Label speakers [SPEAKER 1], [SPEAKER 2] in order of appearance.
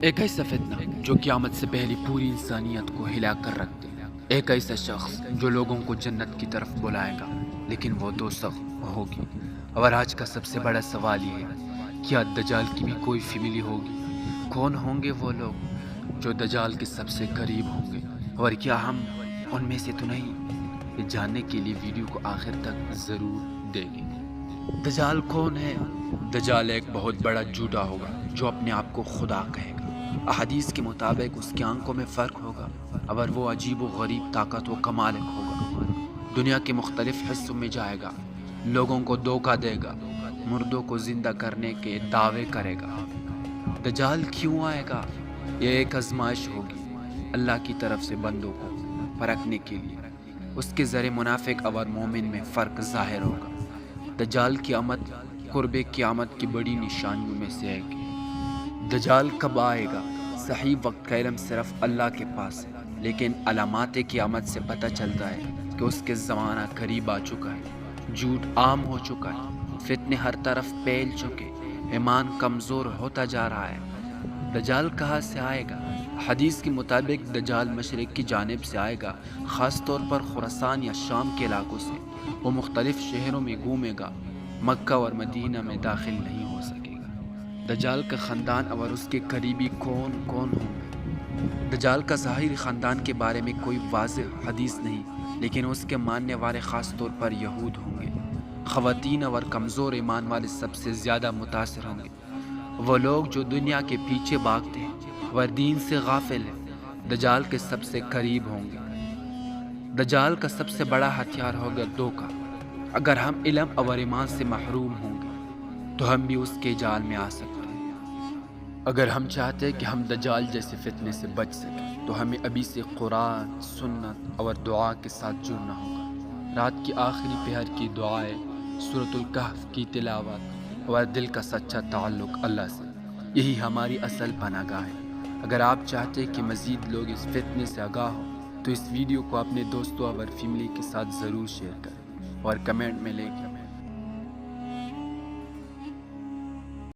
[SPEAKER 1] ایک ایسا فتنہ جو قیامت سے پہلی پوری انسانیت کو ہلا کر رکھ دے، ایک ایسا شخص جو لوگوں کو جنت کی طرف بلائے گا لیکن وہ دوزخ ہوگی۔ اور آج کا سب سے بڑا سوال یہ ہے، کیا دجال کی بھی کوئی فیملی ہوگی؟ کون ہوں گے وہ لوگ جو دجال کے سب سے قریب ہوں گے، اور کیا ہم ان میں سے تو نہیں؟ یہ جاننے کے لیے ویڈیو کو آخر تک ضرور دیکھیں۔ دجال کون ہے؟ دجال ایک بہت بڑا جھوٹا ہوگا جو اپنے آپ کو خدا کہے گا۔ احادیث کے مطابق اس کی آنکھوں میں فرق ہوگا، اور وہ عجیب و غریب طاقت و کمالک ہوگا۔ دنیا کے مختلف حصوں میں جائے گا، لوگوں کو دھوکہ دے گا، مردوں کو زندہ کرنے کے دعوے کرے گا۔ دجال کیوں آئے گا؟ یہ ایک آزمائش ہوگی اللہ کی طرف سے بندوں کو پرکھنے کے لیے۔ اس کے ذریعے منافق اور مومن میں فرق ظاہر ہوگا۔ دجال کی آمد قرب قیامت کی بڑی نشانیوں میں سے ایک ہے۔ دجال کب آئے گا؟ صحیح وقت کا علم صرف اللہ کے پاس ہے، لیکن علامات قیامت سے پتہ چلتا ہے کہ اس کے زمانہ قریب آ چکا ہے۔ جھوٹ عام ہو چکا ہے، فتنے ہر طرف پھیل چکے، ایمان کمزور ہوتا جا رہا ہے۔ دجال کہاں سے آئے گا؟ حدیث کے مطابق دجال مشرق کی جانب سے آئے گا، خاص طور پر خراسان یا شام کے علاقوں سے۔ وہ مختلف شہروں میں گھومے گا، مکہ اور مدینہ میں داخل نہیں ہو سکے گا۔ دجال کا خاندان اور اس کے قریبی کون کون ہوں گے؟ دجال کا ظاہری خاندان کے بارے میں کوئی واضح حدیث نہیں، لیکن اس کے ماننے والے خاص طور پر یہود ہوں گے۔ خواتین اور کمزور ایمان والے سب سے زیادہ متاثر ہوں گے۔ وہ لوگ جو دنیا کے پیچھے بھاگتے ہیں اور دین سے غافل ہیں، دجال کے سب سے قریب ہوں گے۔ دجال کا سب سے بڑا ہتھیار ہوگا دھوکہ۔ اگر ہم علم اور ایمان سے محروم ہوں گے تو ہم بھی اس کے جال میں آ سکتے ہیں۔ اگر ہم چاہتے ہیں کہ ہم دجال جیسے فتنے سے بچ سکیں تو ہمیں ابھی سے قرآن، سنت اور دعا کے ساتھ جڑنا ہوگا۔ رات کی آخری پہر کی دعائیں، سورۃ الکہف کی تلاوت اور دل کا سچا تعلق اللہ سے، یہی ہماری اصل پناہ گاہ ہے۔ اگر آپ چاہتے ہیں کہ مزید لوگ اس فتنے سے آگاہ ہوں تو اس ویڈیو کو اپنے دوستوں اور فیملی کے ساتھ ضرور شیئر کریں اور کمنٹ میں لکھیں